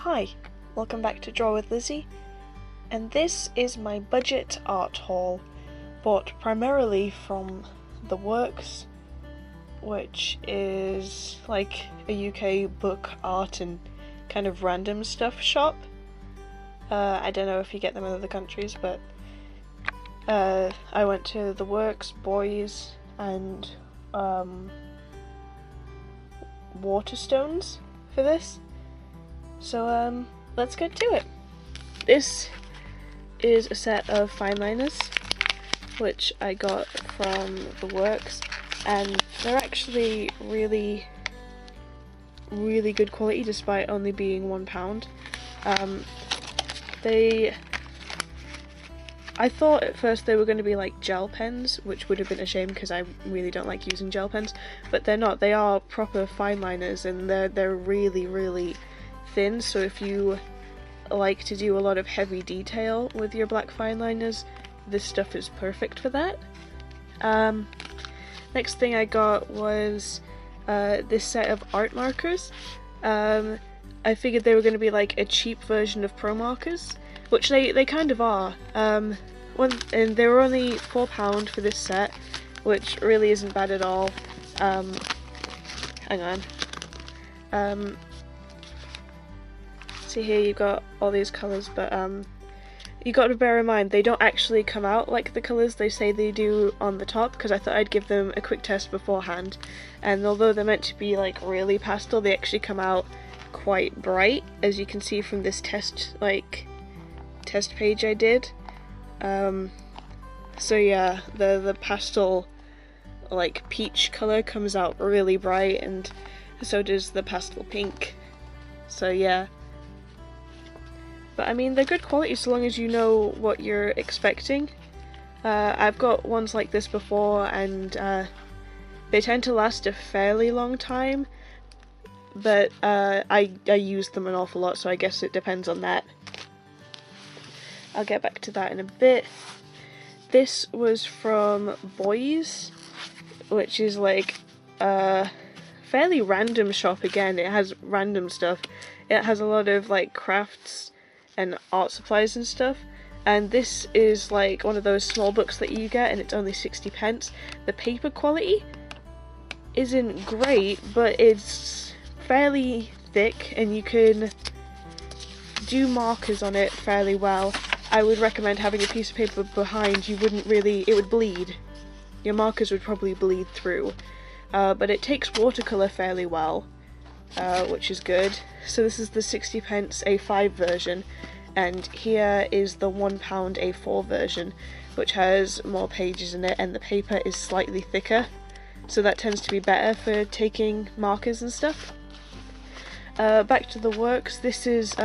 Hi, welcome back to Draw with Lizzie, and this is my budget art haul, bought primarily from The Works, which is like a UK book, art and kind of random stuff shop. I don't know if you get them in other countries, but I went to The Works, Boys, and Waterstones for this. So let's get to it. This is a set of fine liners which I got from The Works, and they're actually really good quality despite only being £1. I thought at first they were going to be like gel pens, which would have been a shame because I really don't like using gel pens, but they're not. They are proper fine liners, and they're really thin, so if you like to do a lot of heavy detail with your black fine liners, this stuff is perfect for that. Next thing I got was this set of art markers. I figured they were going to be like a cheap version of pro markers, which they kind of are. And they were only £4 for this set, which really isn't bad at all. Hang on. See here, you've got all these colours, but you got to bear in mind they don't actually come out like the colours they say they do on the top, because I thought I'd give them a quick test beforehand, and although they're meant to be like really pastel, they actually come out quite bright, as you can see from this test page I did. So yeah, the pastel like peach colour comes out really bright, and so does the pastel pink. So yeah. But I mean, they're good quality so long as you know what you're expecting. I've got ones like this before, and they tend to last a fairly long time, but I use them an awful lot, so I guess it depends on that. I'll get back to that in a bit. This was from Boys, which is like a fairly random shop again. It has random stuff. It has a lot of like crafts and art supplies and stuff, and this is like one of those small books that you get and it's only 60p. The paper quality isn't great, but it's fairly thick and you can do markers on it fairly well. I would recommend having a piece of paper behind. You wouldn't really, it would bleed. Your markers would probably bleed through, but it takes watercolour fairly well, which is good. So this is the 60p A5 version, and here is the £1 A4 version, which has more pages in it, and the paper is slightly thicker, so that tends to be better for taking markers and stuff. Back to The Works. This is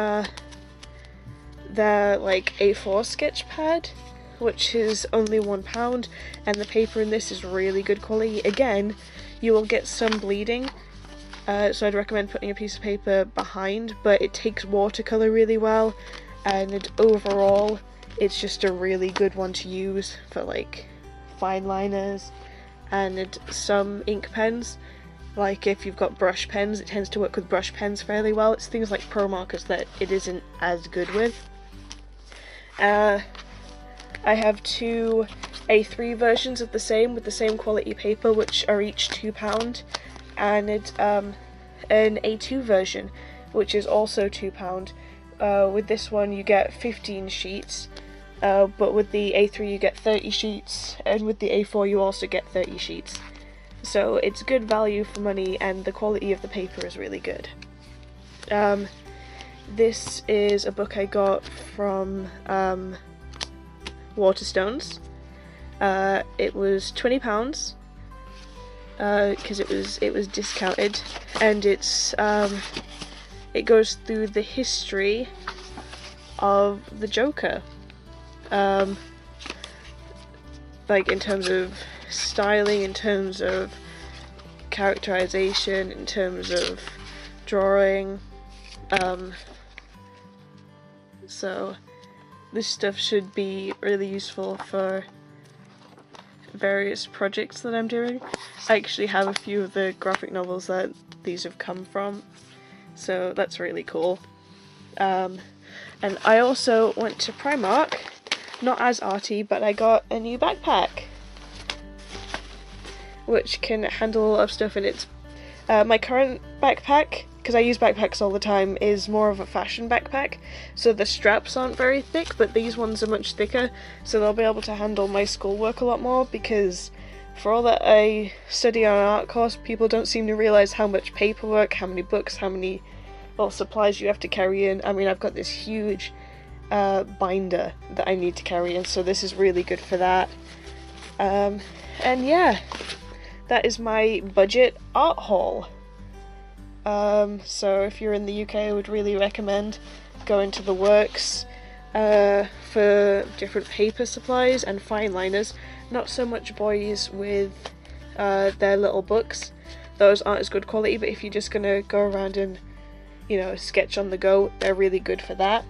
their like A4 sketch pad, which is only £1, and the paper in this is really good quality. Again, you will get some bleeding, so I'd recommend putting a piece of paper behind, but it takes watercolour really well, and overall it's just a really good one to use for like fine liners and some ink pens. Like if you've got brush pens, it tends to work with brush pens fairly well. It's things like pro markers that it isn't as good with. I have two A3 versions of the same with the same quality paper, which are each £2, and an A2 version, which is also £2. With this one you get 15 sheets, but with the A3 you get 30 sheets, and with the A4 you also get 30 sheets. So it's good value for money, and the quality of the paper is really good. This is a book I got from Waterstones. It was £20 because it was discounted, and it goes through the history of the Joker, like in terms of styling, in terms of characterization, in terms of drawing. So this stuff should be really useful for various projects that I'm doing. I actually have a few of the graphic novels that these have come from, so that's really cool. And I also went to Primark, not as arty, but I got a new backpack, which can handle a lot of stuff, and it's my current backpack, because I use backpacks all the time, is more of a fashion backpack, so the straps aren't very thick, but these ones are much thicker, so they'll be able to handle my schoolwork a lot more, because for all that I study on an art course, people don't seem to realise how much paperwork, how many books, how many supplies you have to carry in. I mean, I've got this huge binder that I need to carry in, so this is really good for that. And yeah, that is my budget art haul. So if you're in the UK, I would really recommend going to the Works for different paper supplies and fine liners. Not so much boys with their little books. Those aren't as good quality, but if you're just gonna go around and, you know, sketch on the go, they're really good for that.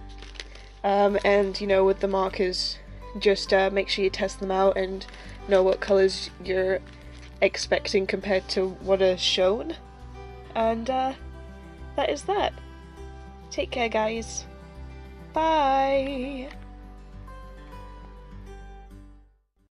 And, you know, with the markers, just make sure you test them out and know what colours you're expecting compared to what are shown. And that is that. Take care, guys. Bye!